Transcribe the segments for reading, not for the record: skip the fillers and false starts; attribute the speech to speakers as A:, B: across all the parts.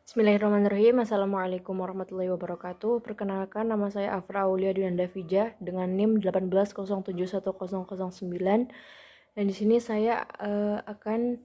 A: Bismillahirrahmanirrahim. Assalamualaikum warahmatullahi wabarakatuh. Perkenalkan, nama saya Afra Aulia Dwinanda Fija dengan NIM 18071009. Dan di sini saya akan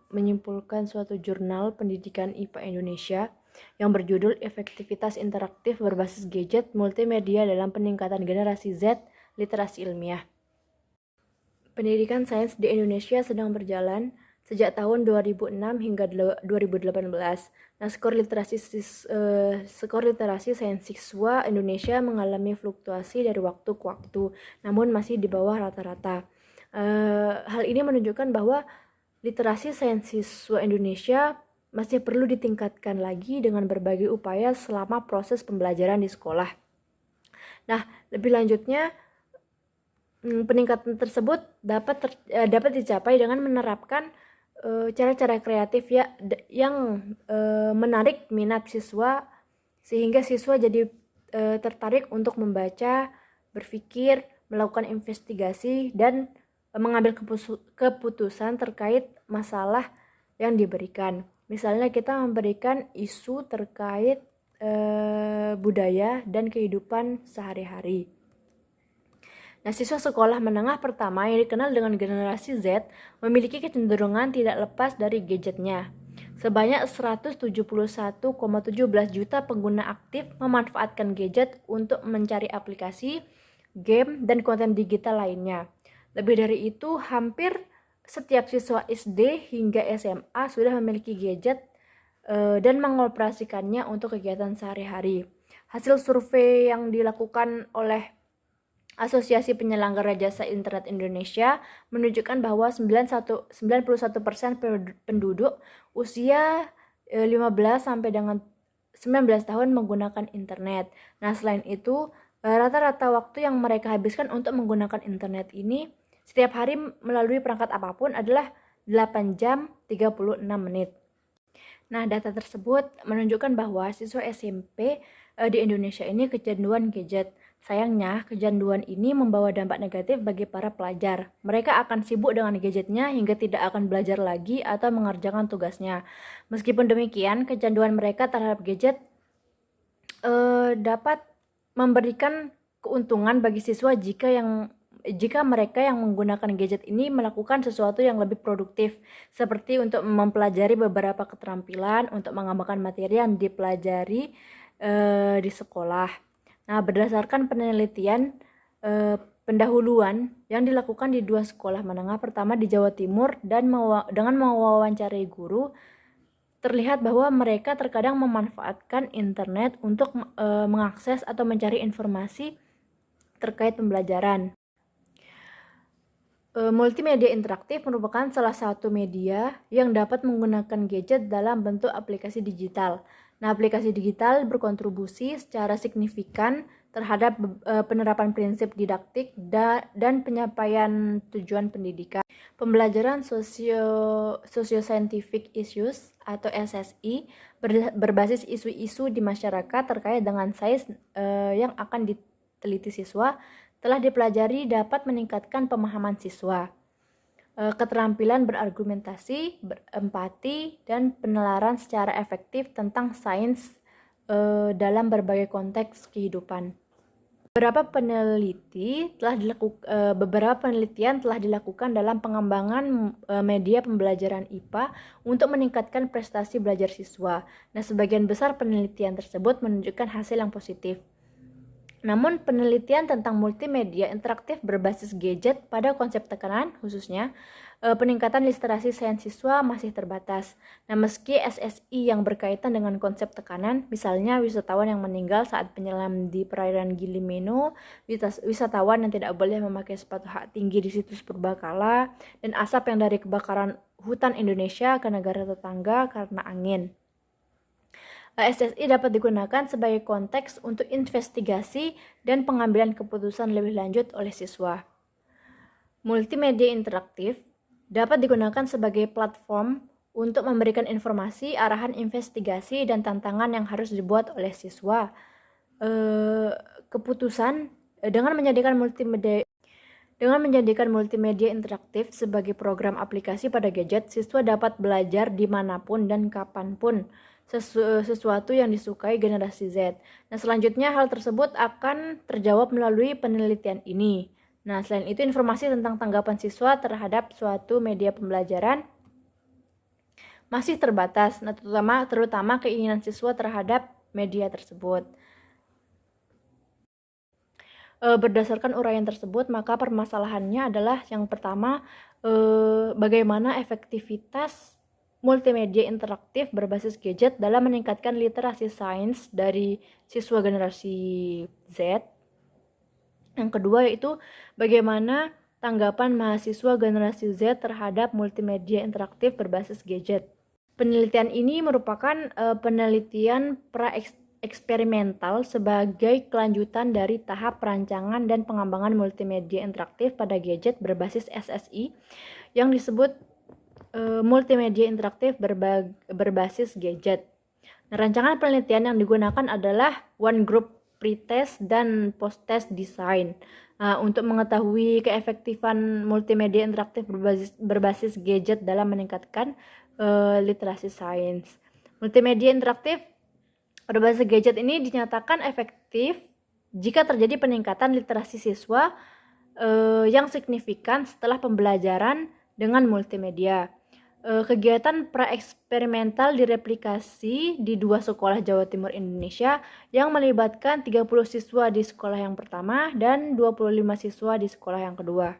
A: menyimpulkan suatu jurnal pendidikan IPA Indonesia yang berjudul Efektivitas Interaktif Berbasis Gadget Multimedia dalam Peningkatan Generasi Z Literasi Ilmiah. Pendidikan sains di Indonesia sedang berjalan sejak tahun 2006 hingga 2018. Nah, skor literasi sains siswa Indonesia mengalami fluktuasi dari waktu ke waktu, namun masih di bawah rata-rata. Hal ini menunjukkan bahwa literasi sains siswa Indonesia masih perlu ditingkatkan lagi dengan berbagai upaya selama proses pembelajaran di sekolah. Nah, lebih lanjutnya, peningkatan tersebut dapat dicapai dengan menerapkan cara-cara kreatif yang menarik minat siswa sehingga siswa jadi tertarik untuk membaca, berpikir, melakukan investigasi dan mengambil keputusan terkait masalah yang diberikan. Misalnya kita memberikan isu terkait budaya dan kehidupan sehari-hari. Nah, siswa sekolah menengah pertama yang dikenal dengan generasi Z memiliki kecenderungan tidak lepas dari gadgetnya. Sebanyak 171,17 juta pengguna aktif memanfaatkan gadget untuk mencari aplikasi, game, dan konten digital lainnya. Lebih dari itu, hampir setiap siswa SD hingga SMA sudah memiliki gadget dan mengoperasikannya untuk kegiatan sehari-hari. Hasil survei yang dilakukan oleh Asosiasi Penyelenggara Jasa Internet Indonesia menunjukkan bahwa 91% penduduk usia 15 sampai dengan 19 tahun menggunakan internet. Nah, selain itu, rata-rata waktu yang mereka habiskan untuk menggunakan internet ini setiap hari melalui perangkat apapun adalah 8 jam 36 menit. Nah, data tersebut menunjukkan bahwa siswa SMP di Indonesia ini kecanduan gadget. Sayangnya, kecanduan ini membawa dampak negatif bagi para pelajar. Mereka akan sibuk dengan gadgetnya hingga tidak akan belajar lagi atau mengerjakan tugasnya. Meskipun demikian, kecanduan mereka terhadap gadget dapat memberikan keuntungan bagi siswa jika mereka yang menggunakan gadget ini melakukan sesuatu yang lebih produktif, seperti untuk mempelajari beberapa keterampilan, untuk mengembangkan materi yang dipelajari di sekolah. Nah, berdasarkan penelitian pendahuluan yang dilakukan di 2 sekolah menengah pertama di Jawa Timur dan dengan mewawancarai guru, terlihat bahwa mereka terkadang memanfaatkan internet untuk mengakses atau mencari informasi terkait pembelajaran. Multimedia interaktif merupakan salah satu media yang dapat menggunakan gadget dalam bentuk aplikasi digital. Nah, aplikasi digital berkontribusi secara signifikan terhadap penerapan prinsip didaktik dan penyampaian tujuan pendidikan. Pembelajaran socio-scientific issues atau SSI berbasis isu-isu di masyarakat terkait dengan sains yang akan diteliti siswa telah dipelajari dapat meningkatkan pemahaman siswa, keterampilan berargumentasi, berempati, dan penalaran secara efektif tentang sains dalam berbagai konteks kehidupan. Beberapa penelitian telah dilakukan dalam pengembangan media pembelajaran IPA untuk meningkatkan prestasi belajar siswa. Nah, sebagian besar penelitian tersebut menunjukkan hasil yang positif. Namun, penelitian tentang multimedia interaktif berbasis gadget pada konsep tekanan, khususnya peningkatan literasi sains siswa masih terbatas. Nah, meski SSI yang berkaitan dengan konsep tekanan, misalnya wisatawan yang meninggal saat penyelam di perairan Gili Meno, wisatawan yang tidak boleh memakai sepatu hak tinggi di situs purbakala, dan asap yang dari kebakaran hutan Indonesia ke negara tetangga karena angin. SSI dapat digunakan sebagai konteks untuk investigasi dan pengambilan keputusan lebih lanjut oleh siswa. Multimedia interaktif dapat digunakan sebagai platform untuk memberikan informasi, arahan investigasi, dan tantangan yang harus dibuat oleh siswa. Keputusan dengan menjadikan Dengan menjadikan multimedia interaktif sebagai program aplikasi pada gadget, siswa dapat belajar dimanapun dan kapanpun, sesuatu yang disukai generasi Z. Nah, selanjutnya hal tersebut akan terjawab melalui penelitian ini. Nah, selain itu informasi tentang tanggapan siswa terhadap suatu media pembelajaran masih terbatas, nah, terutama keinginan siswa terhadap media tersebut. Berdasarkan uraian tersebut, maka permasalahannya adalah yang pertama, bagaimana efektivitas multimedia interaktif berbasis gadget dalam meningkatkan literasi sains dari siswa generasi Z. Yang kedua yaitu bagaimana tanggapan mahasiswa generasi Z terhadap multimedia interaktif berbasis gadget. Penelitian ini merupakan penelitian eksperimental sebagai kelanjutan dari tahap perancangan dan pengembangan multimedia interaktif pada gadget berbasis SSI yang disebut multimedia interaktif berbasis gadget. Nah, rancangan penelitian yang digunakan adalah one group pretest dan post-test design. Untuk mengetahui keefektifan multimedia interaktif berbasis gadget dalam meningkatkan literasi sains. Multimedia interaktif berbasis gadget ini dinyatakan efektif jika terjadi peningkatan literasi siswa yang signifikan setelah pembelajaran dengan multimedia. Kegiatan praeksperimental direplikasi di 2 sekolah Jawa Timur Indonesia yang melibatkan 30 siswa di sekolah yang pertama dan 25 siswa di sekolah yang kedua.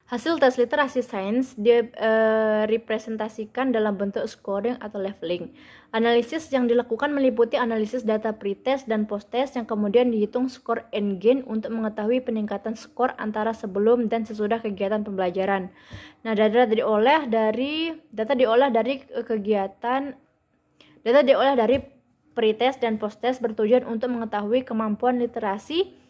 A: Hasil tes literasi sains direpresentasikan dalam bentuk scoring atau leveling. Analisis yang dilakukan meliputi analisis data pretest dan posttest yang kemudian dihitung skor n-gain untuk mengetahui peningkatan skor antara sebelum dan sesudah kegiatan pembelajaran. Nah, data diolah dari pretest dan posttest bertujuan untuk mengetahui kemampuan literasi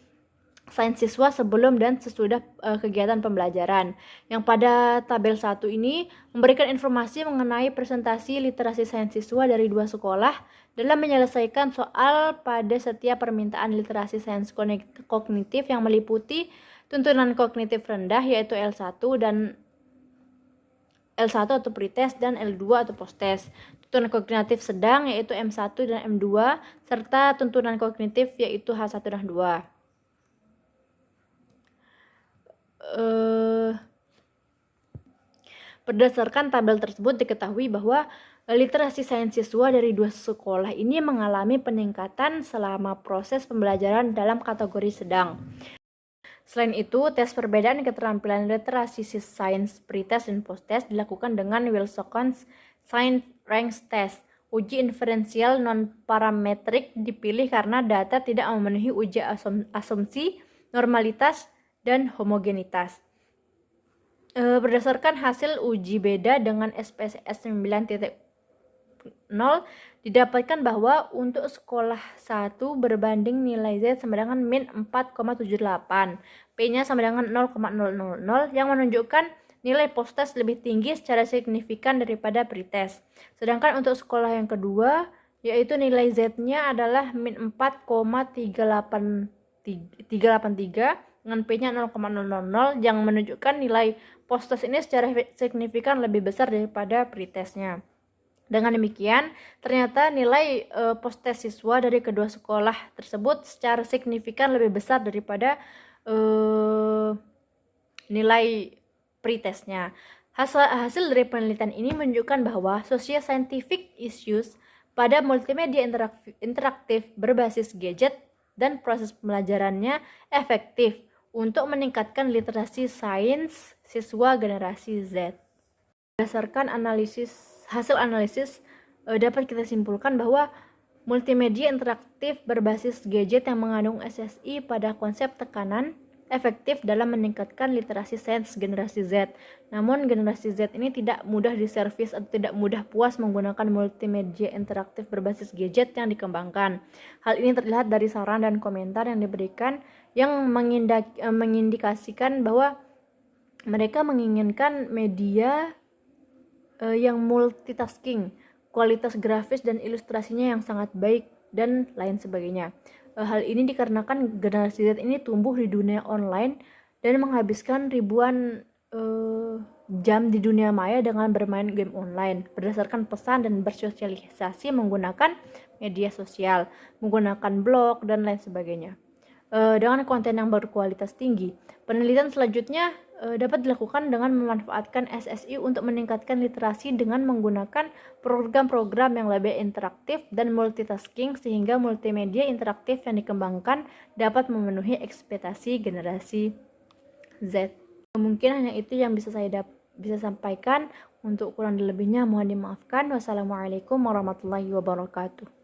A: sains siswa sebelum dan sesudah kegiatan pembelajaran. Yang pada tabel 1 ini memberikan informasi mengenai presentasi literasi sains siswa dari 2 sekolah dalam menyelesaikan soal pada setiap permintaan literasi sains kognitif yang meliputi tuntunan kognitif rendah yaitu L1 dan L1 atau pretest dan L2 atau posttest. Tuntunan kognitif sedang yaitu M1 dan M2 serta tuntunan kognitif yaitu H1 dan H2. Berdasarkan tabel tersebut diketahui bahwa literasi sains siswa dari 2 sekolah ini mengalami peningkatan selama proses pembelajaran dalam kategori sedang. Selain itu, tes perbedaan keterampilan literasi sains pretest dan posttest dilakukan dengan Wilson's Science Ranks Test. Uji inferensial non-parametrik dipilih karena data tidak memenuhi uji asumsi, normalitas, dan homogenitas. Berdasarkan hasil uji beda dengan SPSS 9.0 didapatkan bahwa untuk sekolah 1 berbanding nilai Z sama dengan min 4,78, P-nya sama dengan 0,000 yang menunjukkan nilai posttest lebih tinggi secara signifikan daripada pretest. Sedangkan untuk sekolah yang kedua yaitu nilai Z-nya adalah min 4,383 dengan P-nya 0,000 yang menunjukkan nilai posttest ini secara signifikan lebih besar daripada pretestnya. Dengan demikian, ternyata nilai posttest siswa dari kedua sekolah tersebut secara signifikan lebih besar daripada nilai pretestnya. Hasil dari penelitian ini menunjukkan bahwa socio-scientific issues pada multimedia interaktif berbasis gadget dan proses pembelajarannya efektif untuk meningkatkan literasi sains siswa generasi Z. Berdasarkan hasil analisis dapat kita simpulkan bahwa multimedia interaktif berbasis gadget yang mengandung SSI pada konsep tekanan efektif dalam meningkatkan literasi sains generasi Z. Namun generasi Z ini tidak mudah diservis atau tidak mudah puas menggunakan multimedia interaktif berbasis gadget yang dikembangkan. Hal ini terlihat dari saran dan komentar yang diberikan yang mengindikasikan bahwa mereka menginginkan media yang multitasking, kualitas grafis dan ilustrasinya yang sangat baik, dan lain sebagainya. Hal ini dikarenakan generasi Z ini tumbuh di dunia online dan menghabiskan ribuan jam di dunia maya dengan bermain game online berdasarkan pesan dan bersosialisasi menggunakan media sosial, menggunakan blog dan lain sebagainya. Dengan konten yang berkualitas tinggi, penelitian selanjutnya dapat dilakukan dengan memanfaatkan SSI untuk meningkatkan literasi dengan menggunakan program-program yang lebih interaktif dan multitasking sehingga multimedia interaktif yang dikembangkan dapat memenuhi ekspektasi generasi Z. Mungkin hanya itu yang bisa saya sampaikan. Untuk kurang dan lebihnya mohon dimaafkan. Wassalamualaikum warahmatullahi wabarakatuh.